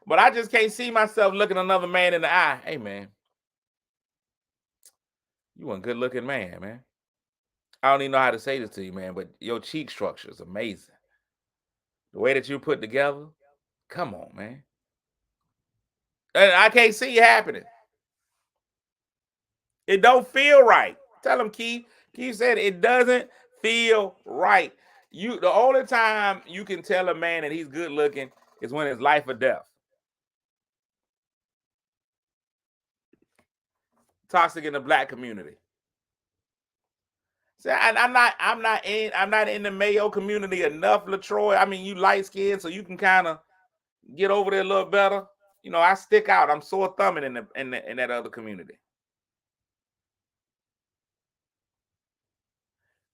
but I just can't see myself looking another man in the eye. Hey, man, you a good looking man, man. I don't even know how to say this to you, man, but your cheek structure is amazing. The way that you put together, come on, man. And I can't see it happening. It don't feel right. Tell him, Keith. Keith said it doesn't feel right. The only time you can tell a man that he's good looking is when it's life or death. Toxic in the black community. See, I'm not in the Mayo community enough, LaTroy. I mean, you light skinned, so you can kind of get over there a little better. You know, I stick out. I'm sore thumbing in that other community.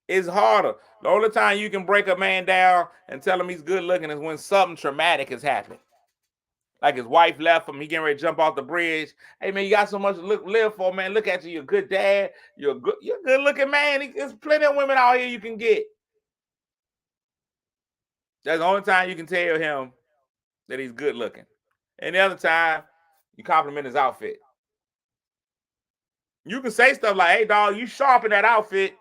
It's harder. The only time you can break a man down and tell him he's good looking is when something traumatic has happened. Like his wife left him, he getting ready to jump off the bridge. Hey man, you got so much to live for, man. Look at you, you're a good dad. You're a good looking man. There's plenty of women out here you can get. That's the only time you can tell him that he's good looking. And the other time, you compliment his outfit. You can say stuff like, hey dog, you sharp in that outfit.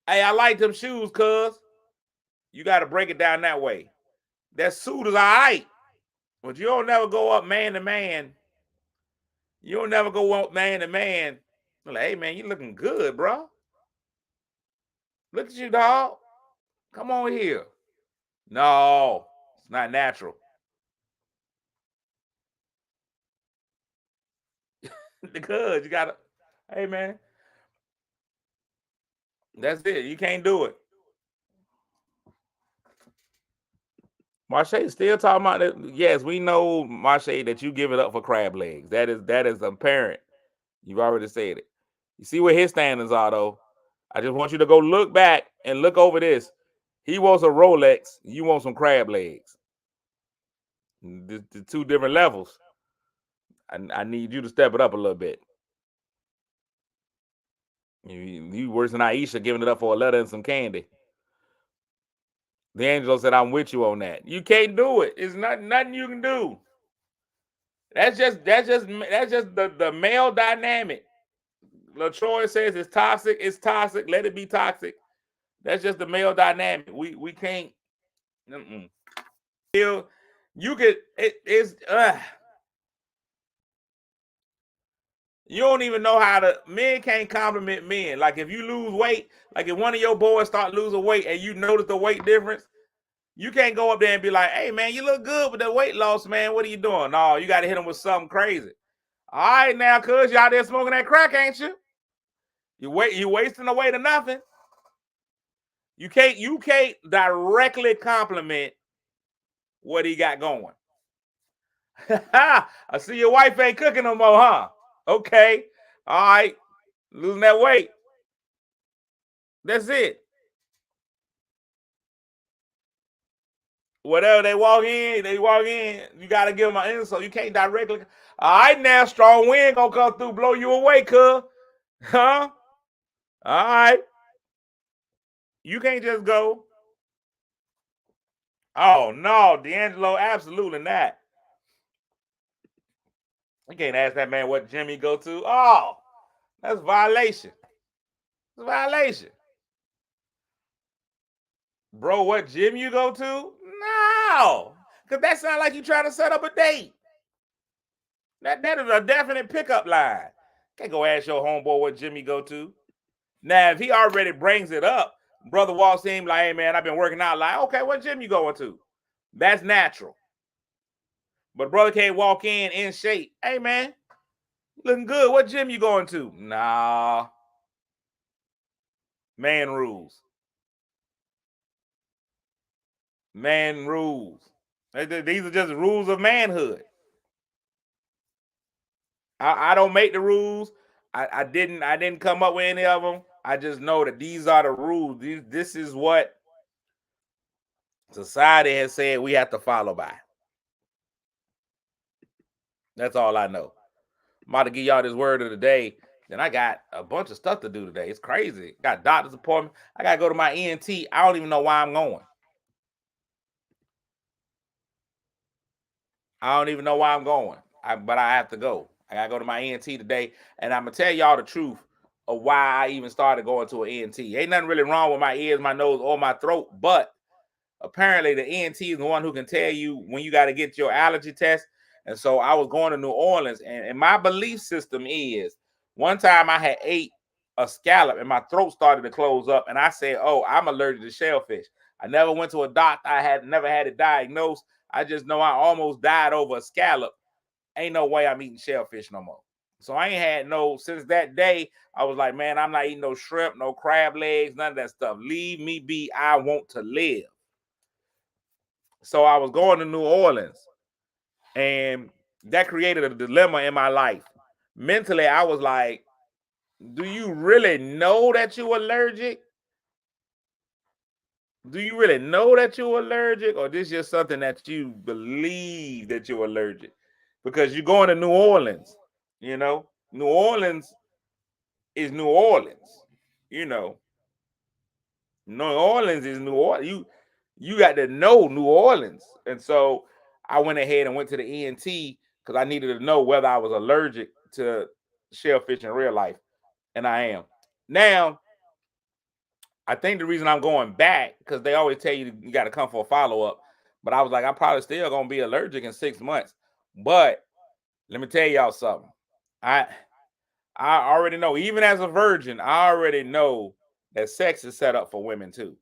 Hey, I like them shoes, cuz. You got to break it down that way. That suit is all right. But you don't never go up man to man. You don't never go up man to man. Like, hey man, you looking good, bro. Look at you, dog. Come on here. No, it's not natural. Because you gotta, hey man. That's it. You can't do it. Marche still talking about that. Yes, we know, Marche, that you give it up for crab legs. That is apparent. You've already said it. You see where his standards are, though. I just want you to go look back and look over this. He wants a Rolex. You want some crab legs. The two different levels. I need you to step it up a little bit. You worse than Aisha giving it up for a letter and some candy. D'Angelo said, I'm with you on that. You can't do it. It's nothing you can do. That's just the male dynamic. LaTroy says it's toxic. It's toxic. Let it be toxic. That's just the male dynamic. We can't. You could. It's. You don't even know how to. Men can't compliment men. Like if you lose weight, like if one of your boys start losing weight and you notice the weight difference, you can't go up there and be like, "Hey man, you look good with the weight loss, man. What are you doing?" No, you got to hit them with something crazy. All right, now, cuz you out there smoking that crack, ain't you? You wasting away to nothing. You can't directly compliment what he got going. I see your wife ain't cooking no more, huh? Okay. All right. Losing that weight. That's it. Whatever they walk in, you got to give them an insult. You can't directly. All right, now, strong wind going to come through, blow you away, cuz. Huh? All right. You can't just go. Oh, no, D'Angelo, absolutely not. You can't ask that man what gym he go to. Oh, that's violation. It's a violation. Bro, what gym you go to? No. Because that sounds like you trying to set up a date. That is a definite pickup line. Can't go ask your homeboy what gym he go to. Now, if he already brings it up, brother walks in like, hey, man, I've been working out. Like, okay, what gym you going to? That's natural. But brother can't walk in shape. Hey, man, looking good. What gym you going to? Nah. Man rules. Man rules. These are just rules of manhood. I don't make the rules. I didn't come up with any of them. I just know that these are the rules. This is what society has said we have to follow by. That's all I know. I'm about to give y'all this word of the day. Then I got a bunch of stuff to do today. It's crazy. Got a doctor's appointment. I got to go to my ENT. I don't even know why I'm going. I don't even know why I'm going. But I have to go. I got to go to my ENT today. And I'm going to tell y'all the truth of why I even started going to an ENT. Ain't nothing really wrong with my ears, my nose, or my throat. But apparently the ENT is the one who can tell you when you got to get your allergy test. And so I was going to New Orleans. And my belief system is one time I had ate a scallop and my throat started to close up. And I said, oh, I'm allergic to shellfish. I never went to a doctor. I had never had it diagnosed. I just know I almost died over a scallop. Ain't no way I'm eating shellfish no more. So I ain't had no, since that day, I was like, man, I'm not eating no shrimp, no crab legs, none of that stuff. Leave me be. I want to live. So I was going to New Orleans, and that created a dilemma in my life. Mentally, I was like, do you really know that you're allergic? Do you really know that you're allergic, or this just something that you believe that you're allergic? Because you're going to New Orleans, New Orleans is New Orleans, you know. New Orleans is New Orleans. You got to know New Orleans, and so I went ahead and went to the ENT because I needed to know whether I was allergic to shellfish in real life, and I am now. I think the reason I'm going back, because they always tell you got to come for a follow-up. But I was like, I'm probably still going to be allergic in 6 months. But let me tell y'all something. I already know, even as a virgin, I already know that sex is set up for women too.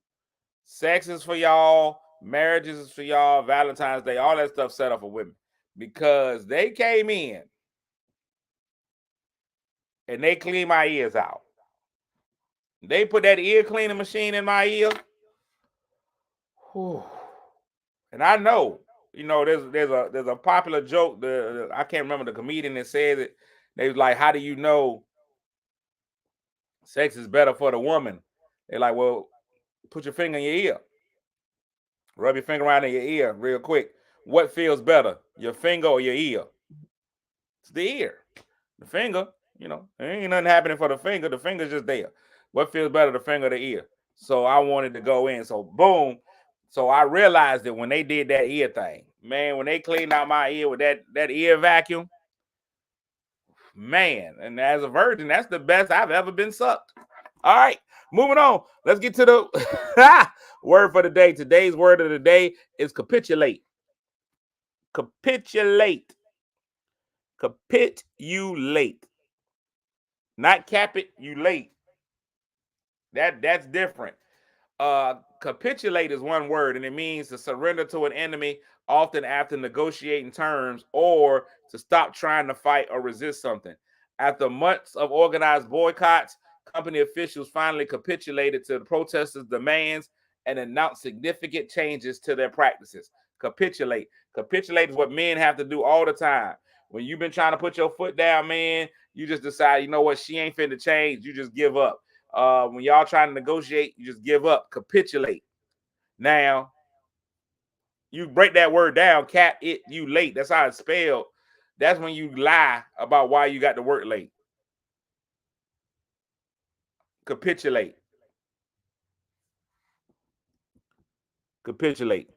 Sex is for y'all. Marriages is for y'all. Valentine's Day, all that stuff set up for women. Because they came in and they cleaned my ears out. They put that ear cleaning machine in my ear. Whew. And I know, there's a popular joke. I can't remember the comedian that says it. They was like, "How do you know sex is better for the woman?" They're like, "Well, put your finger in your ear, rub your finger around in your ear real quick. What feels better, your finger or your ear?" It's the ear. The finger, there ain't nothing happening for the finger. The finger's just there. What feels better, the finger or the ear? So I wanted to go in. So boom. So I realized that when they did that ear thing, man, when they cleaned out my ear with that ear vacuum, man, and as a virgin, that's the best I've ever been sucked. All right, moving on. Let's get to the word for the day. Today's word of the day is capitulate. Capitulate. Capitulate. Not cap it, you late. That's different. Capitulate is one word, and it means to surrender to an enemy, often after negotiating terms, or to stop trying to fight or resist something. After months of organized boycotts, company officials finally capitulated to the protesters' demands and announced significant changes to their practices. Capitulate. Capitulate is what men have to do all the time. When you've been trying to put your foot down, man, you just decide, you know what, she ain't finna change. You just give up. When y'all trying to negotiate, you just give up. Capitulate. Now, you break that word down, cap it, you late. That's how it's spelled. That's when you lie about why you got to work late. Capitulate. Capitulate.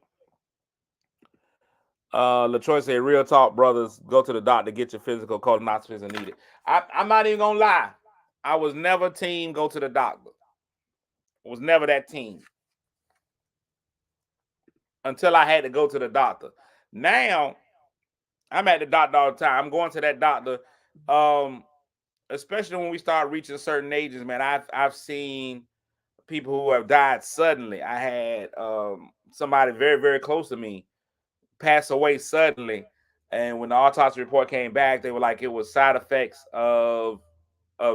LaTroy said, real talk, brothers, go to the doctor, get your physical colonoscopies and needed. I'm not even gonna lie. I was never team go to the doctor. I was never that team. Until I had to go to the doctor. Now, I'm at the doctor all the time. I'm going to that doctor. Especially when we start reaching certain ages, man. I've seen people who have died suddenly. I had somebody very, very close to me pass away suddenly. And when the autopsy report came back, they were like, it was side effects of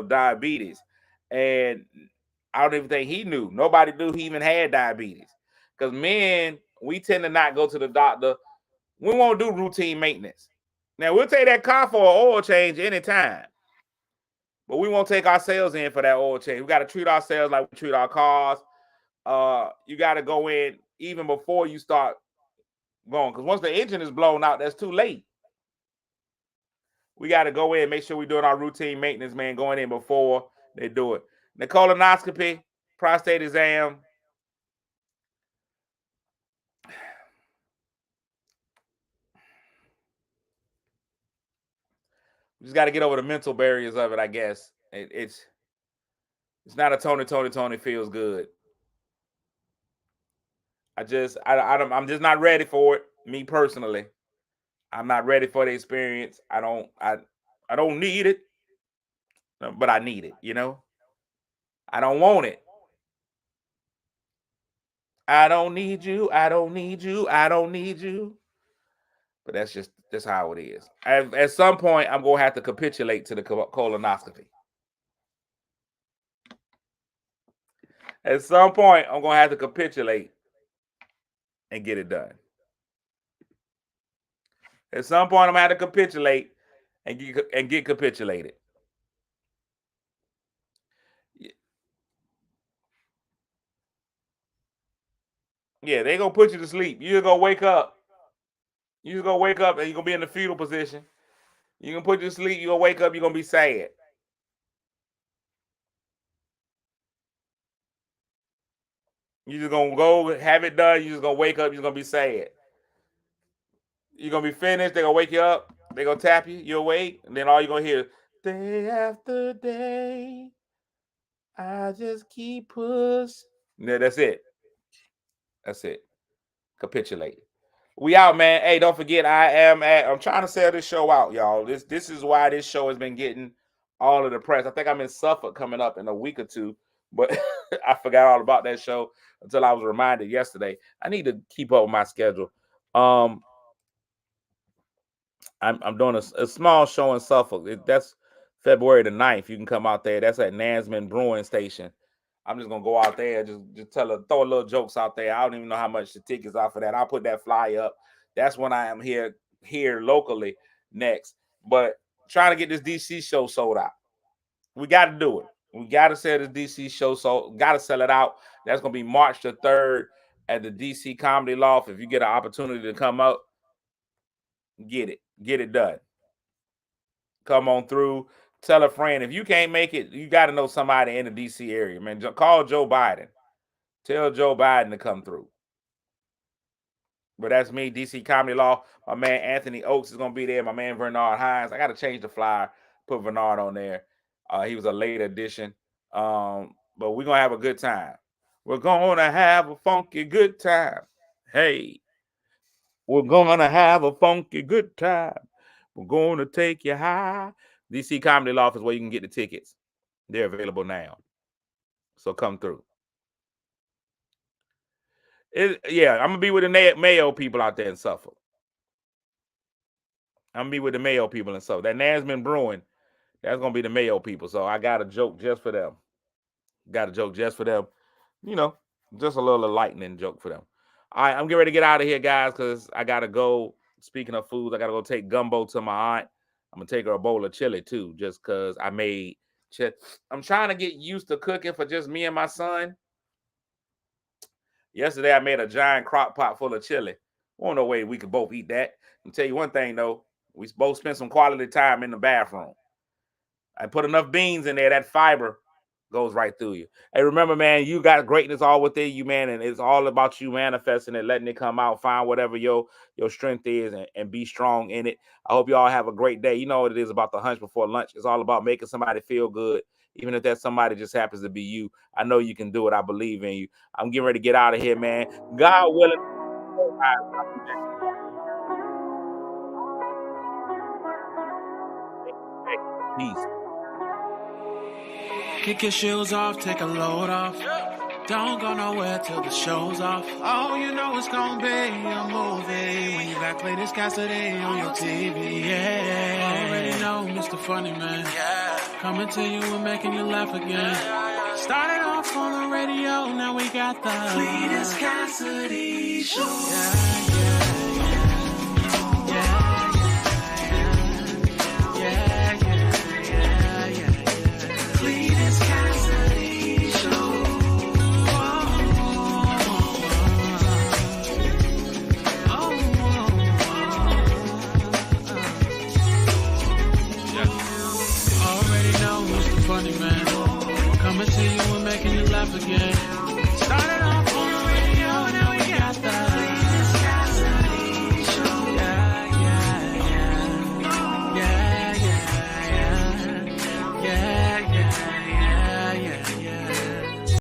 diabetes. And I don't even think he knew. Nobody knew he even had diabetes. Because men, we tend to not go to the doctor. We won't do routine maintenance. Now, we'll take that car for an oil change anytime. But we won't take ourselves in for that oil change. We got to treat ourselves like we treat our cars. You got to go in even before you start going. Because once the engine is blown out, that's too late. We got to go in and make sure we're doing our routine maintenance, man, going in before they do it. The colonoscopy, prostate exam. We just got to get over the mental barriers of it, I guess. It's not a Tony feels good. I'm just not ready for it. Me personally, I'm not ready for the experience. I don't need it, but I need it. I don't want it. I don't need you. I don't need you. I don't need you. But that's how it is. At some point, I'm gonna have to capitulate to the colonoscopy. At some point, I'm gonna have to capitulate and get it done. At some point, I'm gonna have to capitulate and get capitulated. Yeah, they gonna put you to sleep. You're gonna wake up. You're gonna wake up and you're gonna be in the fetal position. You're gonna put you to sleep. You're gonna wake up. You're gonna be sad. You're just gonna go have it done. You're just gonna wake up. You're gonna be sad. You're gonna be finished. They're gonna wake you up. They're gonna tap you. You awake, and then all you're gonna hear, day after day, I just keep pushing. Yeah, that's it. That's it. Capitulate. We out, man. Hey, don't forget, I'm trying to sell this show out, y'all. This is why this show has been getting all of the press. I think I'm in Suffolk coming up in a week or two, but I forgot all about that show until I was reminded yesterday. I need to keep up with my schedule. I'm doing a small show in Suffolk. That's February the 9th. You can come out there. That's at Nansman Brewing Station. I'm just gonna go out there, just throw a little jokes out there. I don't even know how much the tickets are for that. I'll put that flyer up. That's when I am here locally next. But trying to get this DC show sold out. We got to do it. We got to sell this DC show, so got to sell it out. That's gonna be March the 3rd at the DC Comedy Loft. If you get an opportunity to come up, get it done. Come on through. Tell a friend. If you can't make it, you got to know somebody in the DC area, man. Call Joe Biden. Tell Joe Biden to come through. But that's me, DC Comedy Law. My man Anthony Oakes is going to be there. My man Bernard Hines. I got to change the flyer, put Bernard on there. He was a late addition. But we're going to have a good time. We're going to have a funky good time. Hey, we're going to have a funky good time. We're going to take you high. DC Comedy Loft is where you can get the tickets. They're available now. So come through. I'm going to be with the Mayo people out there in Suffolk. I'm going to be with the Mayo people in Suffolk. That Nansman Brewing, that's going to be the Mayo people. So I got a joke just for them. You know, just a little enlightening joke for them. All right, I'm getting ready to get out of here, guys, because I got to go. Speaking of foods, I got to go take gumbo to my aunt. I'm going to take her a bowl of chili, too, just because I made chili. I'm trying to get used to cooking for just me and my son. Yesterday, I made a giant crock pot full of chili. Well, no way we could both eat that. I'll tell you one thing, though. We both spent some quality time in the bathroom. I put enough beans in there, that fiber goes right through you. Hey, remember, man, you got greatness all within you, man, and it's all about you manifesting it, letting it come out, find whatever your strength is, and be strong in it. I hope you all have a great day. You know what it is about the Hunch Before Lunch. It's all about making somebody feel good, even if that somebody just happens to be you. I know you can do it. I believe in you. I'm getting ready to get out of here, man. God willing. Peace. Kick your shoes off, take a load off. Don't go nowhere till the show's off. Oh, you know it's gonna be a movie when you got Clayton's Cassidy on your TV. Yeah, already know Mr. Funny Man. Coming to you and making you laugh again. Started off on the radio, now we got the Clayton's Cassidy Show. Yeah.